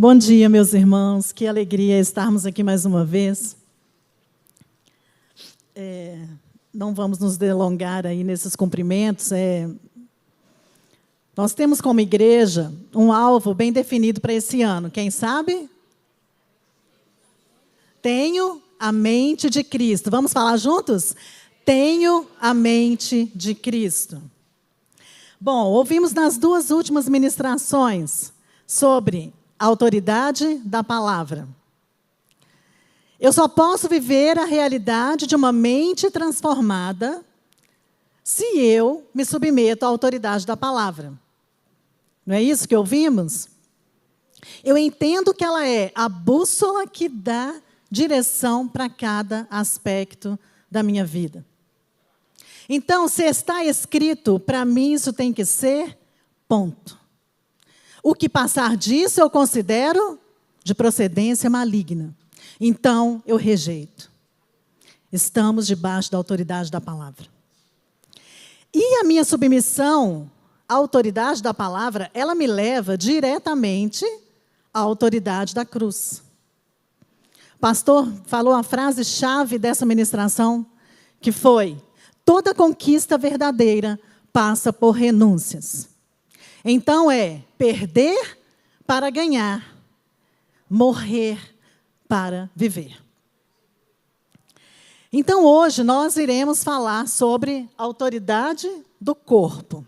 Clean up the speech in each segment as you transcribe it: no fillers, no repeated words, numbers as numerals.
Bom dia, meus irmãos. Que alegria estarmos aqui mais uma vez. Não vamos nos delongar aí nesses cumprimentos. Nós temos como igreja um alvo bem definido para esse ano. Quem sabe? Tenho a mente de Cristo. Vamos falar juntos? Tenho a mente de Cristo. Bom, ouvimos nas duas últimas ministrações sobre a autoridade da palavra. Eu só posso viver a realidade de uma mente transformada se eu me submeto à autoridade da palavra. Não é isso que ouvimos? Eu entendo que ela é a bússola que dá direção para cada aspecto da minha vida. Então, se está escrito, para mim isso tem que ser ponto. O que passar disso eu considero de procedência maligna. Então, eu rejeito. Estamos debaixo da autoridade da palavra. E a minha submissão à autoridade da palavra, ela me leva diretamente à autoridade da cruz. O pastor falou a frase-chave dessa ministração, que foi: toda conquista verdadeira passa por renúncias. Então perder para ganhar, morrer para viver. Então hoje nós iremos falar sobre a autoridade do corpo.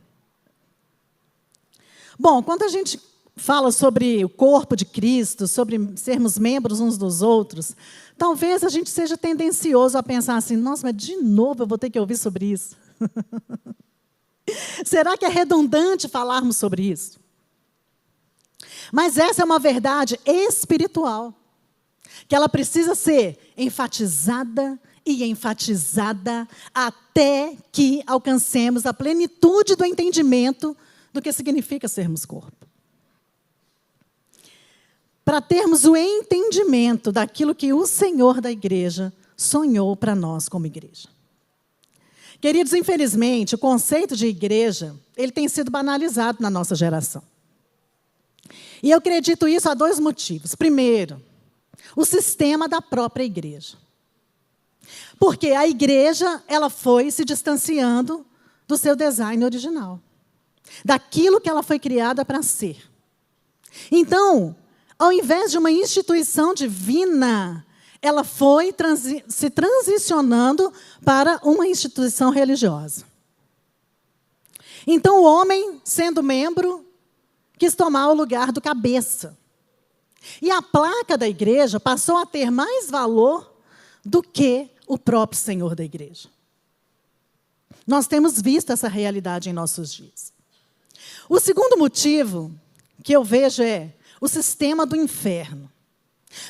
Bom, quando a gente fala sobre o corpo de Cristo, sobre sermos membros uns dos outros, talvez a gente seja tendencioso a pensar assim: nossa, mas de novo eu vou ter que ouvir sobre isso. Será que é redundante falarmos sobre isso? Mas essa é uma verdade espiritual, que ela precisa ser enfatizada e enfatizada até que alcancemos a plenitude do entendimento do que significa sermos corpo. Para termos o entendimento daquilo que o Senhor da igreja sonhou para nós como igreja. Queridos, infelizmente, o conceito de igreja, ele tem sido banalizado na nossa geração. E eu acredito isso a dois motivos. Primeiro, o sistema da própria igreja. Porque a igreja, ela foi se distanciando do seu design original. Daquilo que ela foi criada para ser. Então, ao invés de uma instituição divina, ela foi se transicionando para uma instituição religiosa. Então, o homem, sendo membro, quis tomar o lugar do cabeça. E a placa da igreja passou a ter mais valor do que o próprio Senhor da igreja. Nós temos visto essa realidade em nossos dias. O segundo motivo que eu vejo é o sistema do inferno.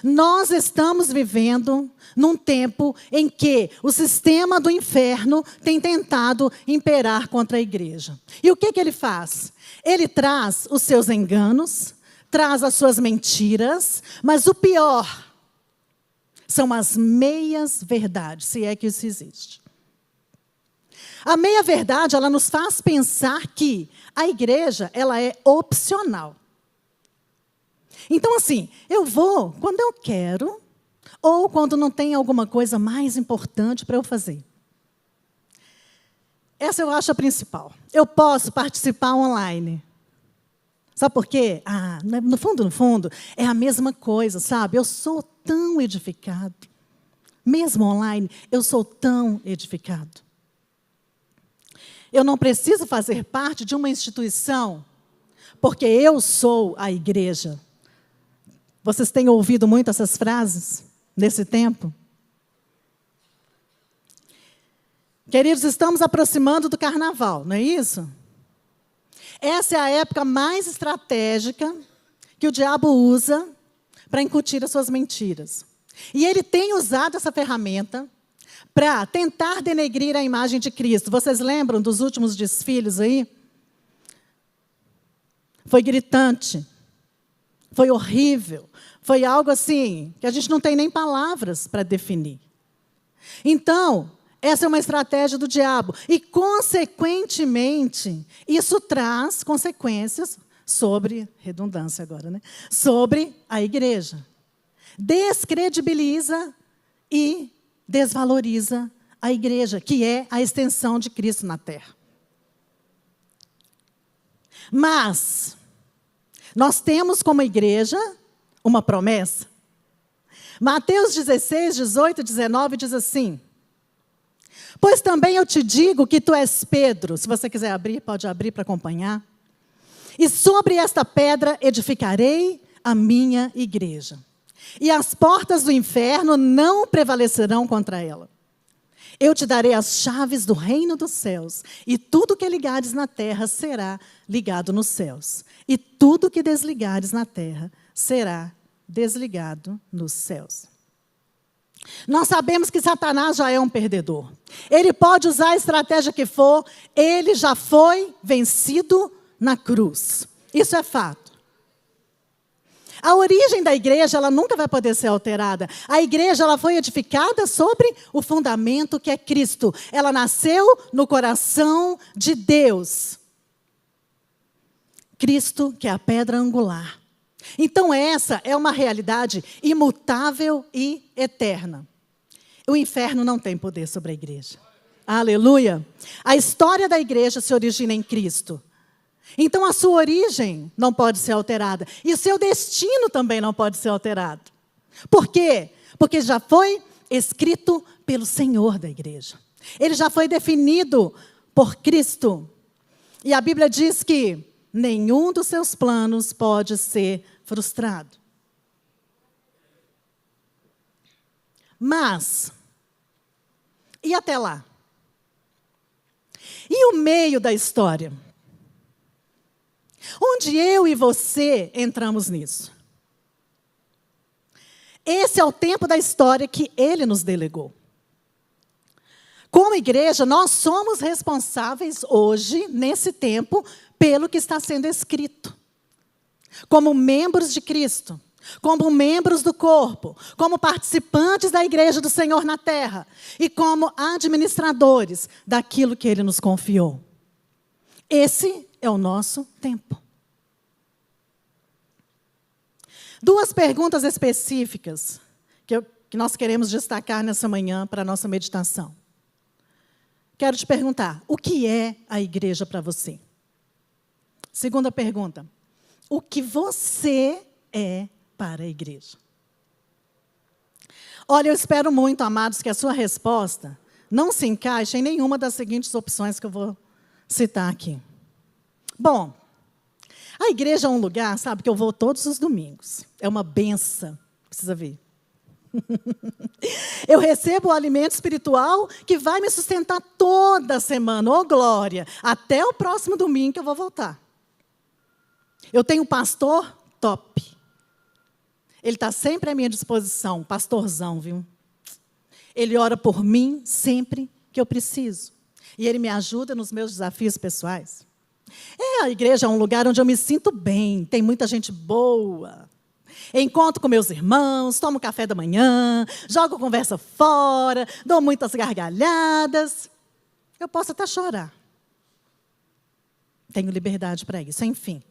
Nós estamos vivendo num tempo em que o sistema do inferno tem tentado imperar contra a igreja. E o que ele faz? Ele traz os seus enganos, traz as suas mentiras, mas o pior são as meias-verdades, se é que isso existe. A meia-verdade, ela nos faz pensar que a igreja, ela é opcional. Então, assim, eu vou quando eu quero ou quando não tem alguma coisa mais importante para eu fazer. Essa eu acho a principal. Eu posso participar online. Sabe por quê? No fundo, é a mesma coisa, sabe? Eu sou tão edificado. Mesmo online, eu sou tão edificado. Eu não preciso fazer parte de uma instituição, porque eu sou a igreja. Vocês têm ouvido muito essas frases nesse tempo? Queridos, estamos aproximando do carnaval, não é isso? Essa é a época mais estratégica que o diabo usa para incutir as suas mentiras. E ele tem usado essa ferramenta para tentar denegrir a imagem de Cristo. Vocês lembram dos últimos desfiles aí? Foi gritante. Foi horrível. Foi algo assim, que a gente não tem nem palavras para definir. Então, essa é uma estratégia do diabo. E, consequentemente, isso traz consequências sobre, redundância agora, né? Sobre a igreja. Descredibiliza e desvaloriza a igreja, que é a extensão de Cristo na terra. Mas nós temos como igreja uma promessa. Mateus 16, 18, 19 diz assim: pois também eu te digo que tu és Pedro. Se você quiser abrir, pode abrir para acompanhar. E sobre esta pedra edificarei a minha igreja. E as portas do inferno não prevalecerão contra ela. Eu te darei as chaves do reino dos céus, e tudo que ligares na terra será ligado nos céus. E tudo que desligares na terra será desligado nos céus. Nós sabemos que Satanás já é um perdedor. Ele pode usar a estratégia que for, ele já foi vencido na cruz. Isso é fato. A origem da igreja, ela nunca vai poder ser alterada. A igreja, ela foi edificada sobre o fundamento que é Cristo. Ela nasceu no coração de Deus. Cristo, que é a pedra angular. Então essa é uma realidade imutável e eterna. O inferno não tem poder sobre a igreja. Aleluia! A história da igreja se origina em Cristo. Então a sua origem não pode ser alterada. E o seu destino também não pode ser alterado. Por quê? Porque já foi escrito pelo Senhor da igreja. Ele já foi definido por Cristo. E a Bíblia diz que nenhum dos seus planos pode ser frustrado. Mas, e até lá? E o meio da história? Onde eu e você entramos nisso? Esse é o tempo da história que Ele nos delegou. Como igreja, nós somos responsáveis hoje, nesse tempo, pelo que está sendo escrito. Como membros de Cristo, como membros do corpo, como participantes da igreja do Senhor na terra e como administradores daquilo que Ele nos confiou. Esse é o nosso tempo. Duas perguntas específicas que nós queremos destacar nessa manhã para a nossa meditação. Quero te perguntar, o que é a igreja para você? Segunda pergunta, o que você é para a igreja? Olha, eu espero muito, amados, que a sua resposta não se encaixe em nenhuma das seguintes opções que eu vou citar aqui. Bom, a igreja é um lugar, sabe, que eu vou todos os domingos. É uma benção, precisa ver. Eu recebo o alimento espiritual que vai me sustentar toda semana, ô glória, até o próximo domingo que eu vou voltar. Eu tenho um pastor top. Ele está sempre à minha disposição, pastorzão, viu? Ele ora por mim sempre que eu preciso. E ele me ajuda nos meus desafios pessoais. A igreja é um lugar onde eu me sinto bem, tem muita gente boa. Encontro com meus irmãos, tomo café da manhã, jogo conversa fora, dou muitas gargalhadas. Eu posso até chorar. Tenho liberdade para isso, enfim.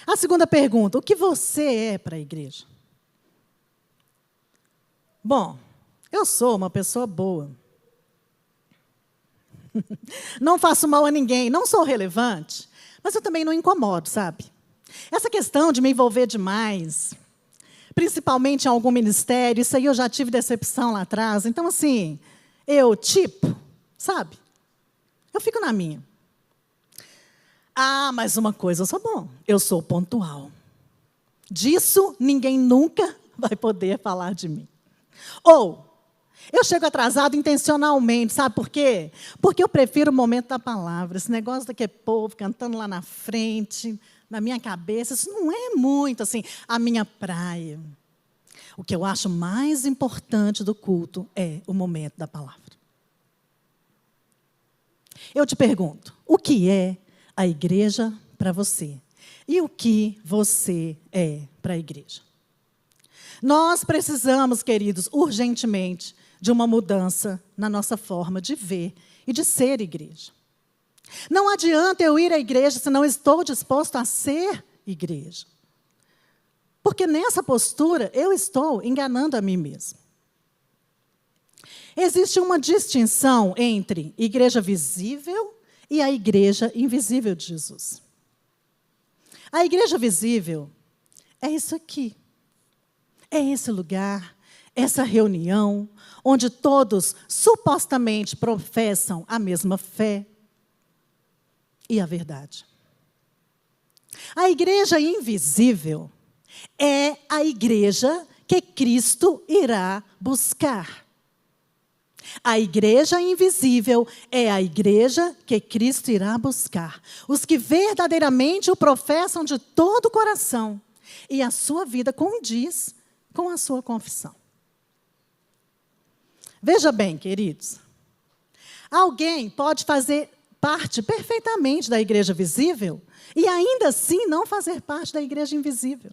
A segunda pergunta, o que você é para a igreja? Bom, eu sou uma pessoa boa. Não faço mal a ninguém, não sou relevante, mas eu também não incomodo, sabe? Essa questão de me envolver demais, principalmente em algum ministério, isso aí eu já tive decepção lá atrás. Então, assim, sabe? Eu fico na minha. Ah, mas uma coisa eu sou bom, eu sou pontual. Disso ninguém nunca vai poder falar de mim. Ou, eu chego atrasado intencionalmente, sabe por quê? Porque eu prefiro o momento da palavra. Esse negócio daquele povo cantando lá na frente, na minha cabeça, isso não é muito assim a minha praia. O que eu acho mais importante do culto é o momento da palavra. Eu te pergunto, o que é a igreja para você? E o que você é para a igreja? Nós precisamos, queridos, urgentemente, de uma mudança na nossa forma de ver e de ser igreja. Não adianta eu ir à igreja se não estou disposto a ser igreja. Porque nessa postura eu estou enganando a mim mesmo. Existe uma distinção entre igreja visível e a igreja invisível de Jesus. A igreja visível é isso aqui. É esse lugar, essa reunião, onde todos supostamente professam a mesma fé e a verdade. A igreja invisível é a igreja que Cristo irá buscar. A igreja invisível é a igreja que Cristo irá buscar. Os que verdadeiramente o professam de todo o coração. E a sua vida condiz com a sua confissão. Veja bem, queridos. Alguém pode fazer parte perfeitamente da igreja visível e ainda assim não fazer parte da igreja invisível.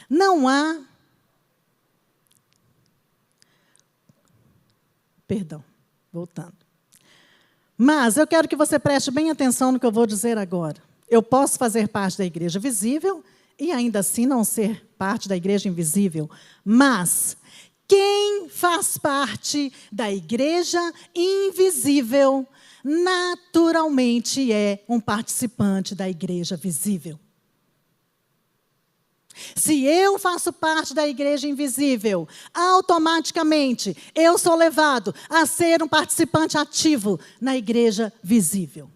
Não há... Perdão, voltando. Mas eu quero que você preste bem atenção no que eu vou dizer agora. Eu posso fazer parte da igreja visível e ainda assim não ser parte da igreja invisível. Mas quem faz parte da igreja invisível, naturalmente é um participante da igreja visível. Se eu faço parte da igreja invisível, automaticamente eu sou levado a ser um participante ativo na igreja visível.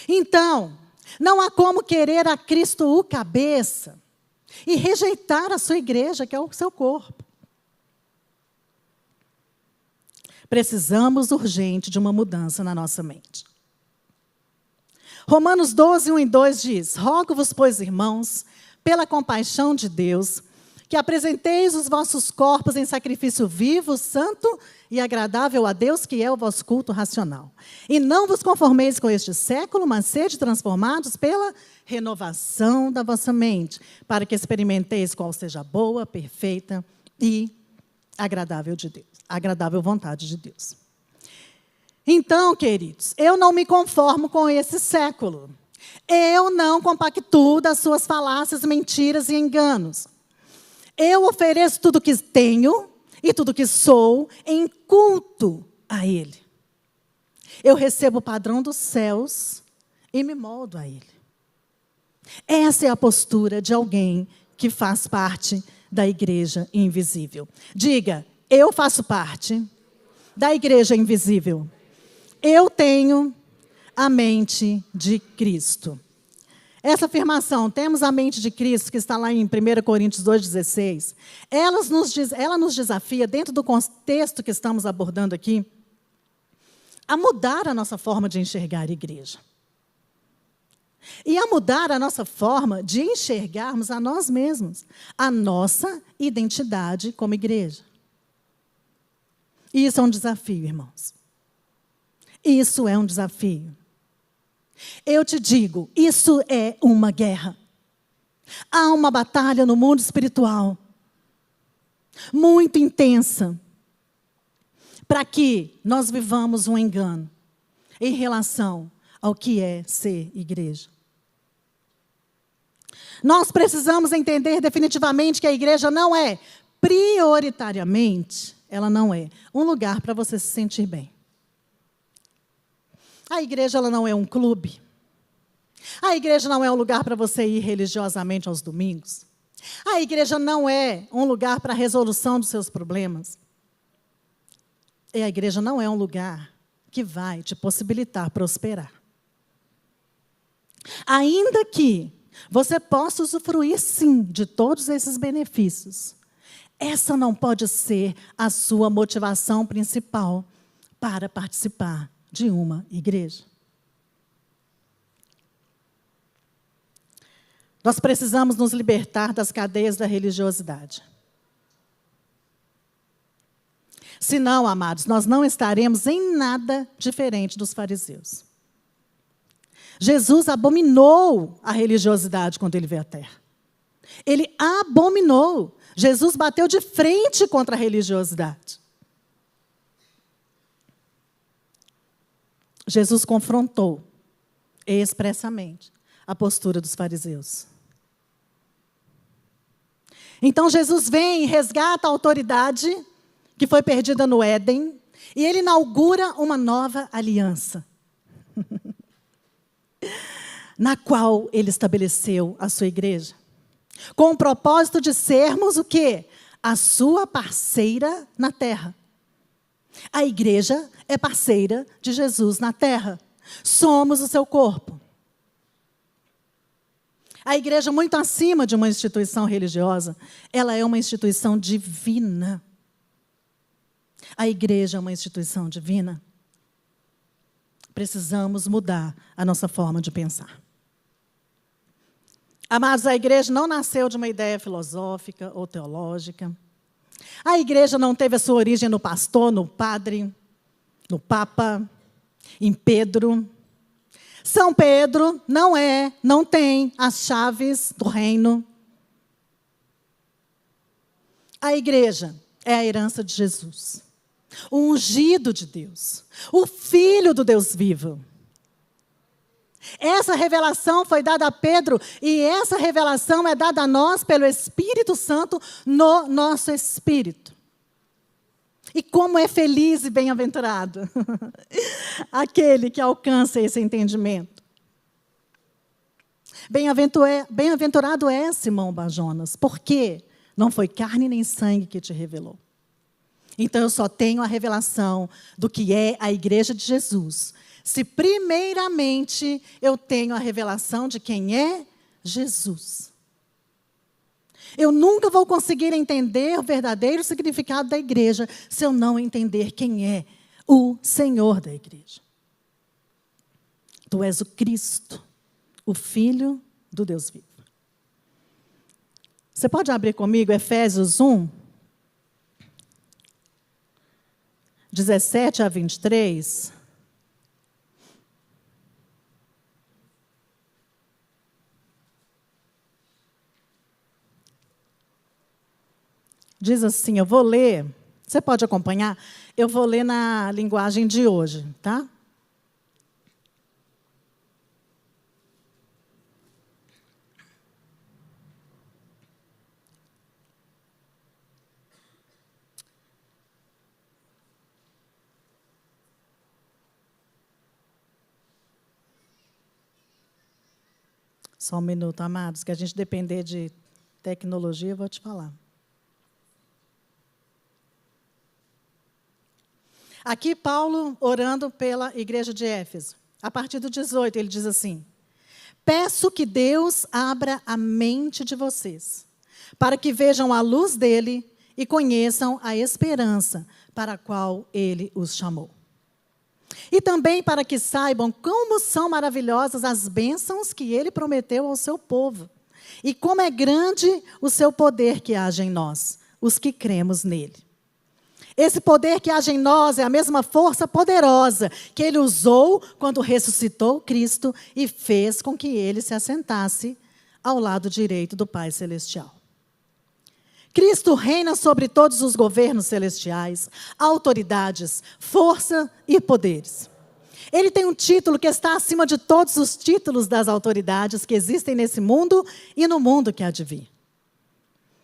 Então, não há como querer a Cristo o cabeça e rejeitar a sua igreja, que é o seu corpo. Precisamos urgente de uma mudança na nossa mente. Romanos 12, 1 e 2 diz: rogo-vos, pois, irmãos, pela compaixão de Deus, que apresenteis os vossos corpos em sacrifício vivo, santo e agradável a Deus, que é o vosso culto racional. E não vos conformeis com este século, mas sede transformados pela renovação da vossa mente, para que experimenteis qual seja a boa, perfeita e agradável de Deus, agradável vontade de Deus. Então, queridos, eu não me conformo com esse século. Eu não compactuo das suas falácias, mentiras e enganos. Eu ofereço tudo o que tenho e tudo o que sou em culto a Ele. Eu recebo o padrão dos céus e me moldo a Ele. Essa é a postura de alguém que faz parte da igreja invisível. Diga, eu faço parte da igreja invisível. Eu tenho a mente de Cristo. Essa afirmação, temos a mente de Cristo, que está lá em 1 Coríntios 2,16, ela nos desafia, dentro do contexto que estamos abordando aqui, a mudar a nossa forma de enxergar a igreja. E a mudar a nossa forma de enxergarmos a nós mesmos, a nossa identidade como igreja. E isso é um desafio, irmãos. Isso é um desafio. Eu te digo, isso é uma guerra. Há uma batalha no mundo espiritual, muito intensa, para que nós vivamos um engano em relação ao que é ser igreja. Nós precisamos entender definitivamente que a igreja não é, prioritariamente, ela não é um lugar para você se sentir bem. A igreja ela não é um clube. A igreja não é um lugar para você ir religiosamente aos domingos. A igreja não é um lugar para a resolução dos seus problemas. E a igreja não é um lugar que vai te possibilitar prosperar. Ainda que você possa usufruir, sim, de todos esses benefícios, essa não pode ser a sua motivação principal para participar de uma igreja. Nós precisamos nos libertar das cadeias da religiosidade. Senão, amados, nós não estaremos em nada diferente dos fariseus. Jesus abominou a religiosidade quando ele veio à terra. Ele abominou. Jesus bateu de frente contra a religiosidade. Jesus confrontou expressamente a postura dos fariseus. Então Jesus vem e resgata a autoridade que foi perdida no Éden, e ele inaugura uma nova aliança, na qual ele estabeleceu a sua igreja, com o propósito de sermos o quê? A sua parceira na terra. A igreja é parceira de Jesus na terra. Somos o seu corpo. A igreja, muito acima de uma instituição religiosa, ela é uma instituição divina. A igreja é uma instituição divina. Precisamos mudar a nossa forma de pensar. Amados, a igreja não nasceu de uma ideia filosófica ou teológica. A igreja não teve a sua origem no pastor, no padre, no papa, em Pedro. São Pedro não tem as chaves do reino. A igreja é a herança de Jesus, o ungido de Deus, o Filho do Deus vivo. Essa revelação foi dada a Pedro e essa revelação é dada a nós pelo Espírito Santo no nosso espírito. E como é feliz e bem-aventurado aquele que alcança esse entendimento. Bem-aventurado é Simão Bar-Jonas, porque não foi carne nem sangue que te revelou. Então eu só tenho a revelação do que é a igreja de Jesus, se primeiramente eu tenho a revelação de quem é Jesus. Eu nunca vou conseguir entender o verdadeiro significado da igreja se eu não entender quem é o Senhor da igreja. Tu és o Cristo, o Filho do Deus vivo. Você pode abrir comigo Efésios 1, 17 a 23. Diz assim, eu vou ler, você pode acompanhar? Eu vou ler na linguagem de hoje, tá? Só um minuto, amados, que a gente depender de tecnologia, eu vou te falar. Aqui, Paulo orando pela igreja de Éfeso. A partir do 18, ele diz assim: peço que Deus abra a mente de vocês, para que vejam a luz dele e conheçam a esperança para a qual ele os chamou. E também para que saibam como são maravilhosas as bênçãos que ele prometeu ao seu povo, e como é grande o seu poder que age em nós, os que cremos nele. Esse poder que age em nós é a mesma força poderosa que ele usou quando ressuscitou Cristo e fez com que ele se assentasse ao lado direito do Pai Celestial. Cristo reina sobre todos os governos celestiais, autoridades, força e poderes. Ele tem um título que está acima de todos os títulos das autoridades que existem nesse mundo e no mundo que há de vir.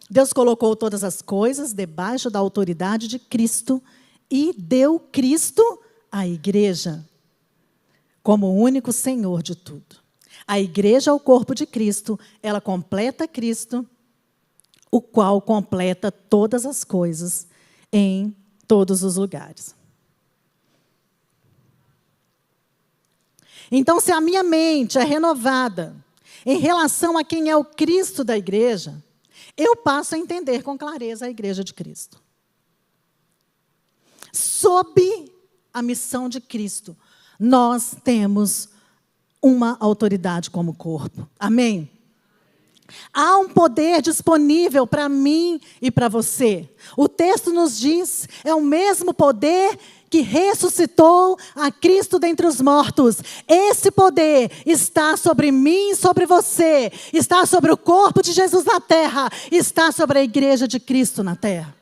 Deus colocou todas as coisas debaixo da autoridade de Cristo e deu Cristo à igreja como o único Senhor de tudo. A igreja é o corpo de Cristo, ela completa Cristo, o qual completa todas as coisas em todos os lugares. Então, se a minha mente é renovada em relação a quem é o Cristo da igreja, eu passo a entender com clareza a igreja de Cristo. Sob a missão de Cristo, nós temos uma autoridade como corpo. Amém? Há um poder disponível para mim e para você. O texto nos diz, é o mesmo poder que ressuscitou a Cristo dentre os mortos. Esse poder está sobre mim e sobre você. Está sobre o corpo de Jesus na terra. Está sobre a igreja de Cristo na terra.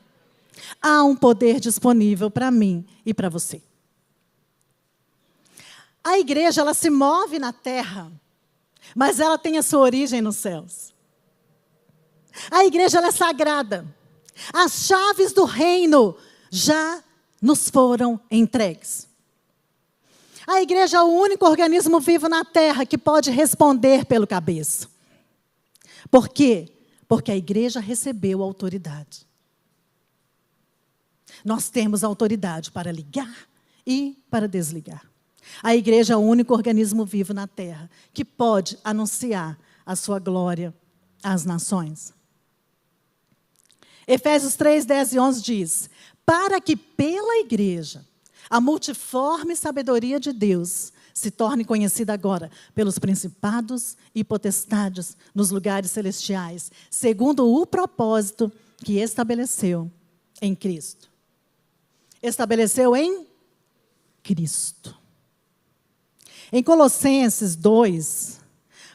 Há um poder disponível para mim e para você. A igreja, ela se move na terra, mas ela tem a sua origem nos céus. A igreja, ela é sagrada. As chaves do reino já nos foram entregues. A igreja é o único organismo vivo na terra que pode responder pelo cabeça. Por quê? Porque a igreja recebeu autoridade. Nós temos autoridade para ligar e para desligar. A igreja é o único organismo vivo na terra que pode anunciar a sua glória às nações. Efésios 3, 10 e 11 diz: para que pela igreja a multiforme sabedoria de Deus se torne conhecida agora pelos principados e potestades nos lugares celestiais, segundo o propósito que estabeleceu em Cristo. Estabeleceu em Cristo. Em Colossenses 2,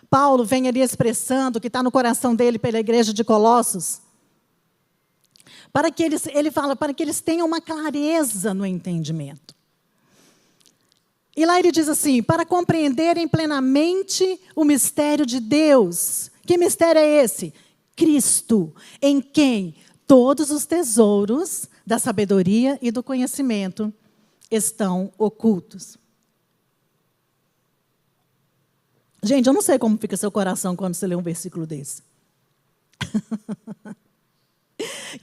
Paulo vem ali expressando o que está no coração dele pela igreja de Colossos, para que ele fala, para que eles tenham uma clareza no entendimento. E lá ele diz assim: para compreenderem plenamente o mistério de Deus. Que mistério é esse? Cristo, em quem todos os tesouros da sabedoria e do conhecimento estão ocultos. Gente, eu não sei como fica seu coração quando você lê um versículo desse.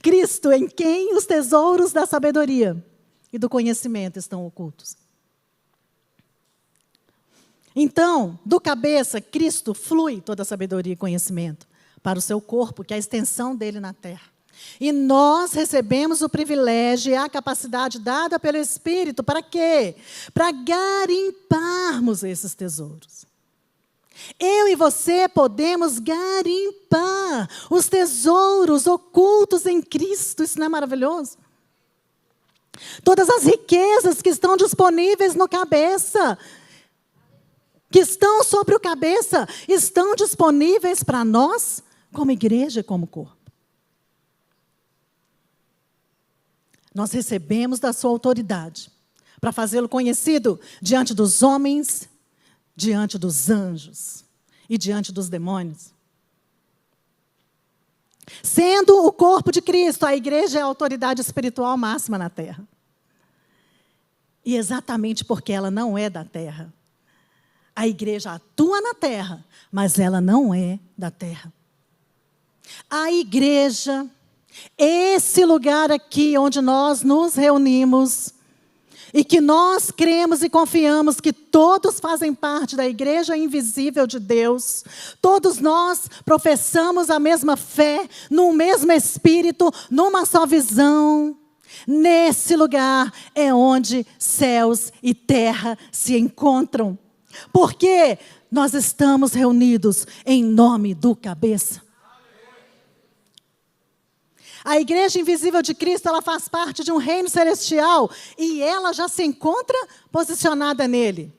Cristo, em quem os tesouros da sabedoria e do conhecimento estão ocultos. Então, do cabeça, Cristo, flui toda a sabedoria e conhecimento para o seu corpo, que é a extensão dele na terra. E nós recebemos o privilégio e a capacidade dada pelo Espírito, para quê? Para garimparmos esses tesouros. Eu e você podemos garimpar os tesouros ocultos em Cristo. Isso não é maravilhoso? Todas as riquezas que estão disponíveis no cabeça, que estão sobre o cabeça, estão disponíveis para nós, como igreja e como corpo. Nós recebemos da sua autoridade para fazê-lo conhecido diante dos homens, diante dos anjos e diante dos demônios. Sendo o corpo de Cristo, a igreja é a autoridade espiritual máxima na terra. E exatamente porque ela não é da terra, a igreja atua na terra, mas ela não é da terra. A igreja, esse lugar aqui onde nós nos reunimos, e que nós cremos e confiamos que todos fazem parte da igreja invisível de Deus, todos nós professamos a mesma fé, no mesmo espírito, numa só visão. Nesse lugar é onde céus e terra se encontram. Porque nós estamos reunidos em nome do cabeça. A igreja invisível de Cristo, ela faz parte de um reino celestial e ela já se encontra posicionada nele.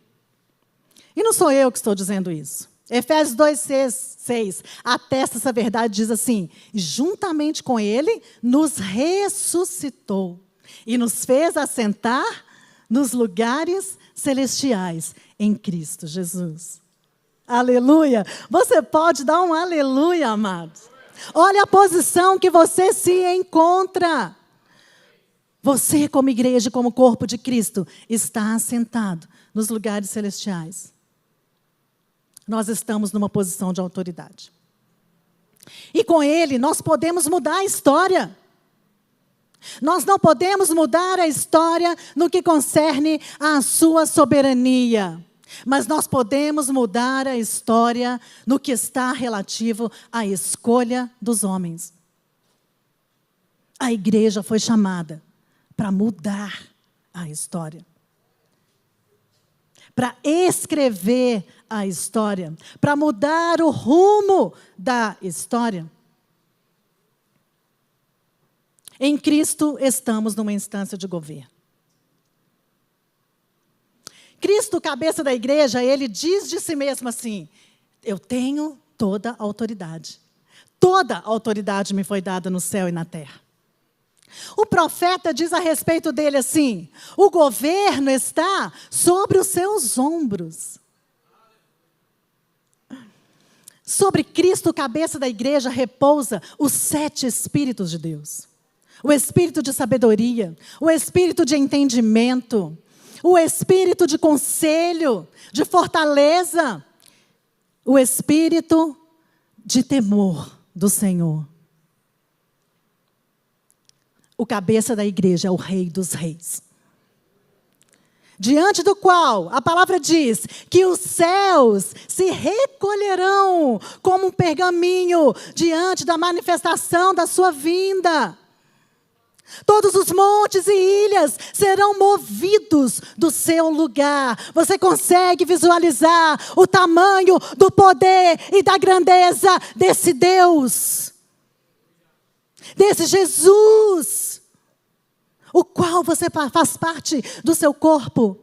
E não sou eu que estou dizendo isso. Efésios 2:6 atesta essa verdade, diz assim: juntamente com ele nos ressuscitou e nos fez assentar nos lugares celestiais em Cristo Jesus. Aleluia! Você pode dar um aleluia, amados. Olha a posição que você se encontra. Você, como igreja, como corpo de Cristo, está assentado nos lugares celestiais. Nós estamos numa posição de autoridade. E com Ele, nós podemos mudar a história. Nós não podemos mudar a história no que concerne à sua soberania. Mas nós podemos mudar a história no que está relativo à escolha dos homens. A igreja foi chamada para mudar a história. Para escrever a história. Para mudar o rumo da história. Em Cristo estamos numa instância de governo. Cristo, cabeça da igreja, ele diz de si mesmo assim: eu tenho toda a autoridade. Toda a autoridade me foi dada no céu e na terra. O profeta diz a respeito dele assim: o governo está sobre os seus ombros. Sobre Cristo, cabeça da igreja, repousa os 7 Espíritos de Deus. O Espírito de sabedoria, o Espírito de entendimento, o Espírito de conselho, de fortaleza, o Espírito de temor do Senhor. O cabeça da igreja é o Rei dos Reis. Diante do qual a palavra diz que os céus se recolherão como um pergaminho diante da manifestação da sua vinda. Todos os montes e ilhas serão movidos do seu lugar. Você consegue visualizar o tamanho do poder e da grandeza desse Deus, desse Jesus, o qual você faz parte do seu corpo.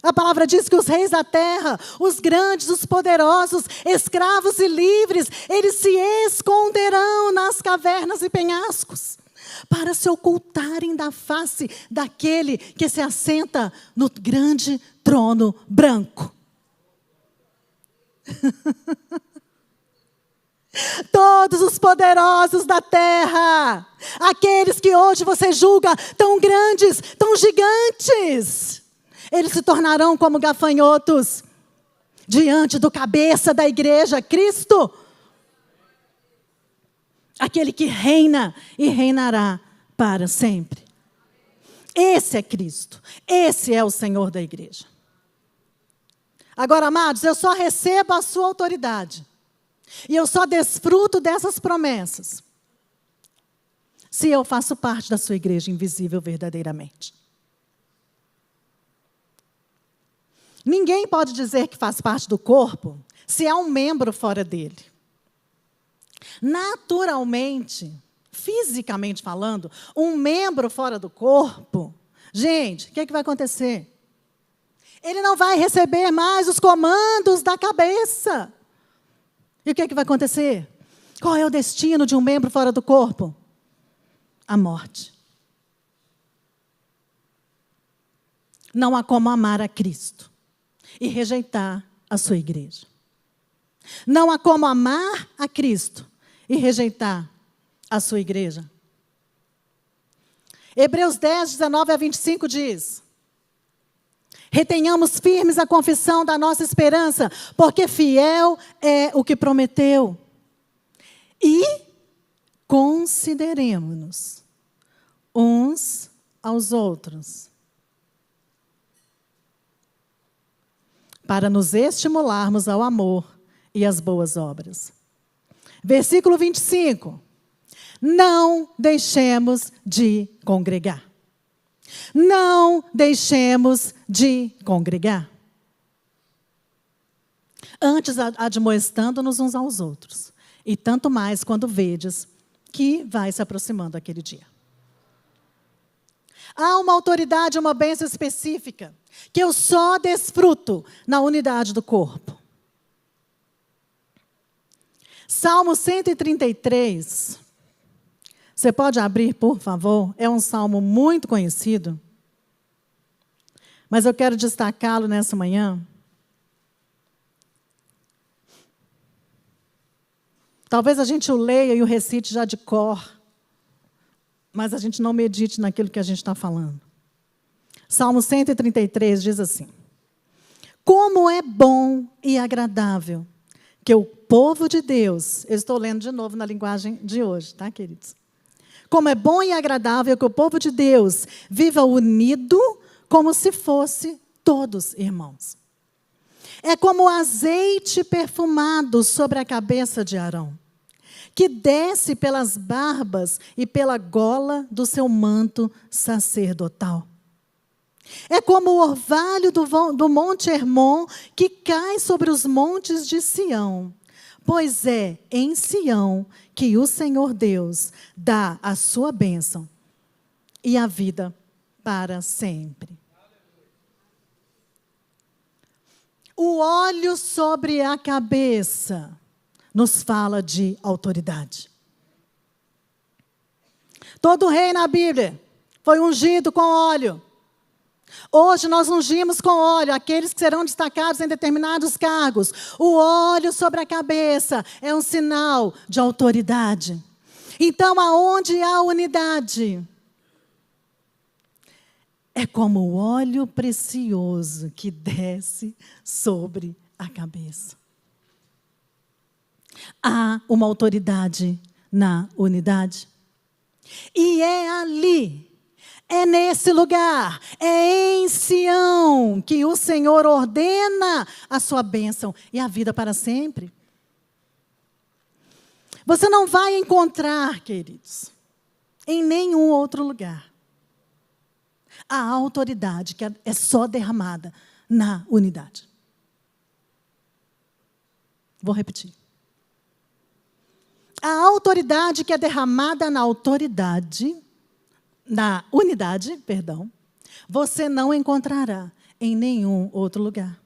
A palavra diz que os reis da terra, os grandes, os poderosos, escravos e livres, eles se esconderão nas cavernas e penhascos para se ocultarem da face daquele que se assenta no grande trono branco. Todos os poderosos da terra, aqueles que hoje você julga tão grandes, tão gigantes, eles se tornarão como gafanhotos diante do cabeça da igreja, Cristo. Aquele que reina e reinará para sempre. Esse é Cristo. Esse é o Senhor da igreja. Agora, amados, eu só recebo a sua autoridade. E eu só desfruto dessas promessas se eu faço parte da sua igreja invisível verdadeiramente. Ninguém pode dizer que faz parte do corpo se há um membro fora dele. Naturalmente, fisicamente falando, um membro fora do corpo, gente, o que vai acontecer? Ele não vai receber mais os comandos da cabeça. E o que vai acontecer? Qual é o destino de um membro fora do corpo? A morte. Não há como amar a Cristo e rejeitar a sua igreja. Não há como amar a Cristo e rejeitar a sua igreja. Hebreus 10, 19 a 25 diz: retenhamos firmes a confissão da nossa esperança, porque fiel é o que prometeu. E consideremo-nos uns aos outros, para nos estimularmos ao amor e às boas obras. Versículo 25. Não deixemos de congregar. Não deixemos de congregar. Antes admoestando-nos uns aos outros. E tanto mais quando vedes que vai se aproximando aquele dia. Há uma autoridade, uma bênção específica, que eu só desfruto na unidade do corpo. Salmo 133. Você pode abrir, por favor? É um salmo muito conhecido. Mas eu quero destacá-lo nessa manhã. Talvez a gente o leia e o recite já de cor, mas a gente não medite naquilo que a gente está falando. Salmo 133 diz assim: como é bom e agradável que o povo de Deus, eu estou lendo de novo na linguagem de hoje, tá, queridos? Como é bom e agradável que o povo de Deus viva unido como se fosse todos irmãos. É como o azeite perfumado sobre a cabeça de Arão, que desce pelas barbas e pela gola do seu manto sacerdotal. É como o orvalho do monte Hermon, que cai sobre os montes de Sião. Pois é em Sião que o Senhor Deus dá a sua bênção e a vida para sempre. O óleo sobre a cabeça nos fala de autoridade. Todo rei na Bíblia foi ungido com óleo. Hoje nós ungimos com óleo aqueles que serão destacados em determinados cargos. O óleo sobre a cabeça é um sinal de autoridade. Então, aonde há unidade, é como o óleo precioso que desce sobre a cabeça. Há uma autoridade na unidade. E é ali, é nesse lugar, é em Sião que o Senhor ordena a sua bênção e a vida para sempre. Você não vai encontrar, queridos, em nenhum outro lugar, a autoridade que é só derramada na unidade. Vou repetir. A autoridade que é derramada na unidade, você não encontrará em nenhum outro lugar.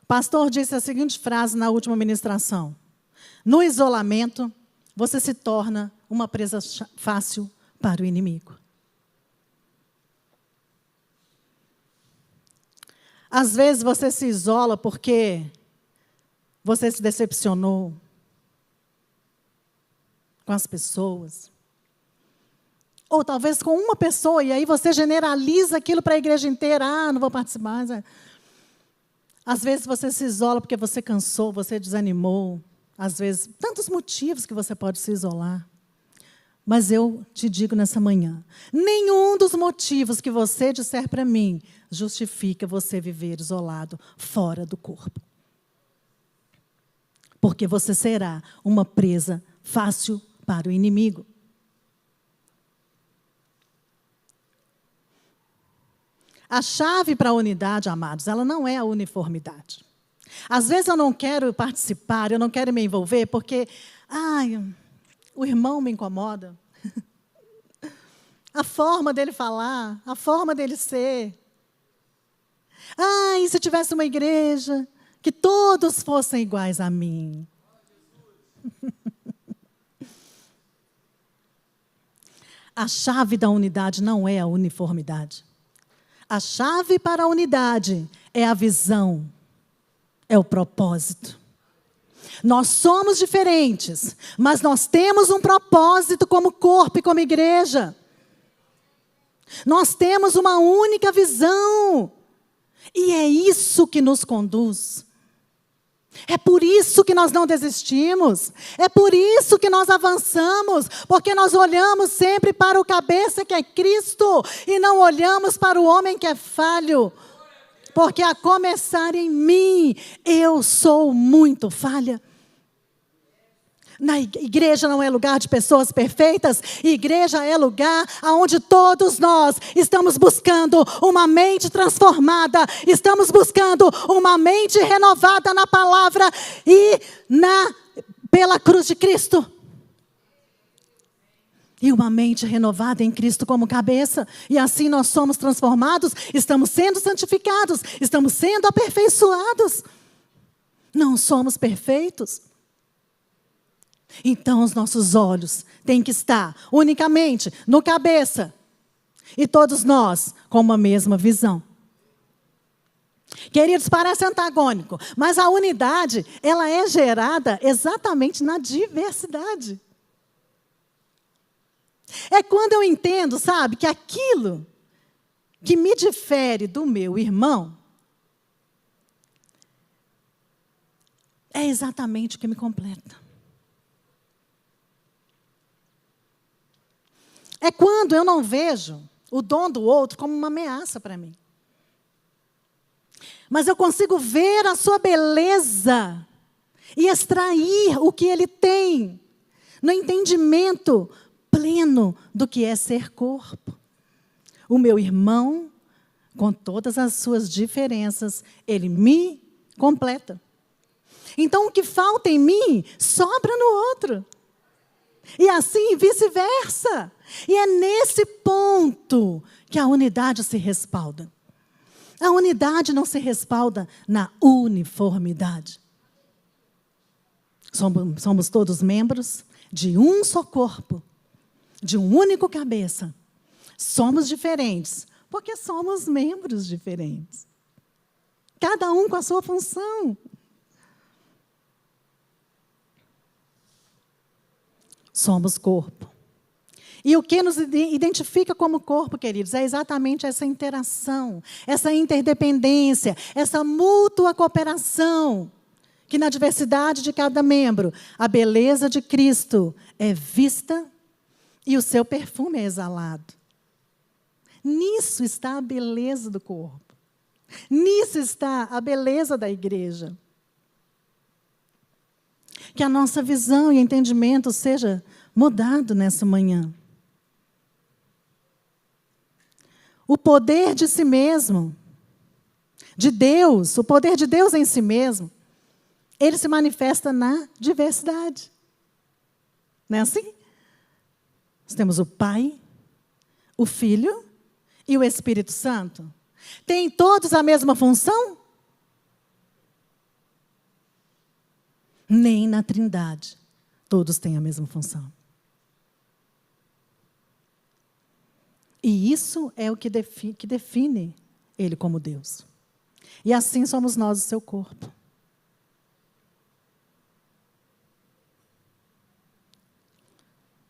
O pastor disse a seguinte frase na última ministração: no isolamento, você se torna uma presa fácil para o inimigo. Às vezes você se isola porque você se decepcionou com as pessoas. Ou talvez com uma pessoa, e aí você generaliza aquilo para a igreja inteira. Ah, não vou participar. Às vezes você se isola porque você cansou, você desanimou. Às vezes, tantos motivos que você pode se isolar. Mas eu te digo nessa manhã, nenhum dos motivos que você disser para mim justifica você viver isolado, fora do corpo. Porque você será uma presa fácil para o inimigo. A chave para a unidade, amados, ela não é a uniformidade. Às vezes eu não quero participar, eu não quero me envolver, porque o irmão me incomoda. A forma dele falar, a forma dele ser. E se tivesse uma igreja que todos fossem iguais a mim. A chave da unidade não é a uniformidade. A chave para a unidade é a visão, é o propósito. Nós somos diferentes, mas nós temos um propósito como corpo e como igreja. Nós temos uma única visão. E é isso que nos conduz. É por isso que nós não desistimos. É por isso que nós avançamos. Porque nós olhamos sempre para o cabeça que é Cristo. E não olhamos para o homem que é falho. Porque a começar em mim, eu sou muito falha. Na igreja não é lugar de pessoas perfeitas. Igreja é lugar onde todos nós estamos buscando uma mente transformada. Estamos buscando uma mente renovada na palavra e pela cruz de Cristo. E uma mente renovada em Cristo como cabeça. E assim nós somos transformados, estamos sendo santificados, estamos sendo aperfeiçoados. Não somos perfeitos. Então, os nossos olhos têm que estar unicamente no cabeça. E todos nós com uma mesma visão. Queridos, parece antagônico, mas a unidade, ela é gerada exatamente na diversidade. É quando eu entendo, sabe, que aquilo que me difere do meu irmão é exatamente o que me completa. É quando eu não vejo o dom do outro como uma ameaça para mim. Mas eu consigo ver a sua beleza e extrair o que ele tem no entendimento pleno do que é ser corpo. O meu irmão, com todas as suas diferenças, ele me completa. Então, o que falta em mim, sobra no outro. E assim vice-versa. E é nesse ponto que a unidade se respalda. A unidade não se respalda na uniformidade. Somos todos membros de um só corpo, de um único cabeça. Somos diferentes, porque somos membros diferentes. Cada um com a sua função. Somos corpo. E o que nos identifica como corpo, queridos, é exatamente essa interação, essa interdependência, essa mútua cooperação, que na diversidade de cada membro, a beleza de Cristo é vista e o seu perfume é exalado. Nisso está a beleza do corpo. Nisso está a beleza da igreja. Que a nossa visão e entendimento seja mudado nessa manhã. O poder de si mesmo, de Deus, o poder de Deus em si mesmo, ele se manifesta na diversidade. Não é assim? Nós temos o Pai, o Filho e o Espírito Santo. Têm todos a mesma função? Nem na Trindade todos têm a mesma função. E isso é o que define ele como Deus. E assim somos nós, o seu corpo.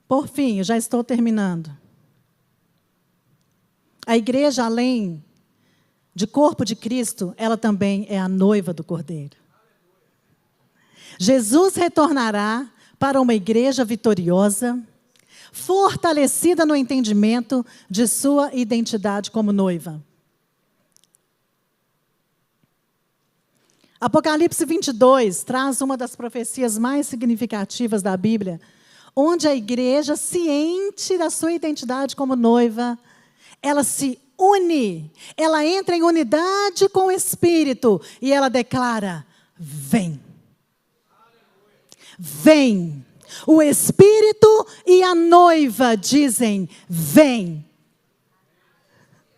Por fim, eu já estou terminando. A igreja, além de corpo de Cristo, ela também é a noiva do Cordeiro. Jesus retornará para uma igreja vitoriosa, fortalecida no entendimento de sua identidade como noiva. Apocalipse 22 traz uma das profecias mais significativas da Bíblia, onde a igreja, ciente da sua identidade como noiva, ela se une, ela entra em unidade com o Espírito e ela declara: vem. Vem. O Espírito e a noiva dizem: vem.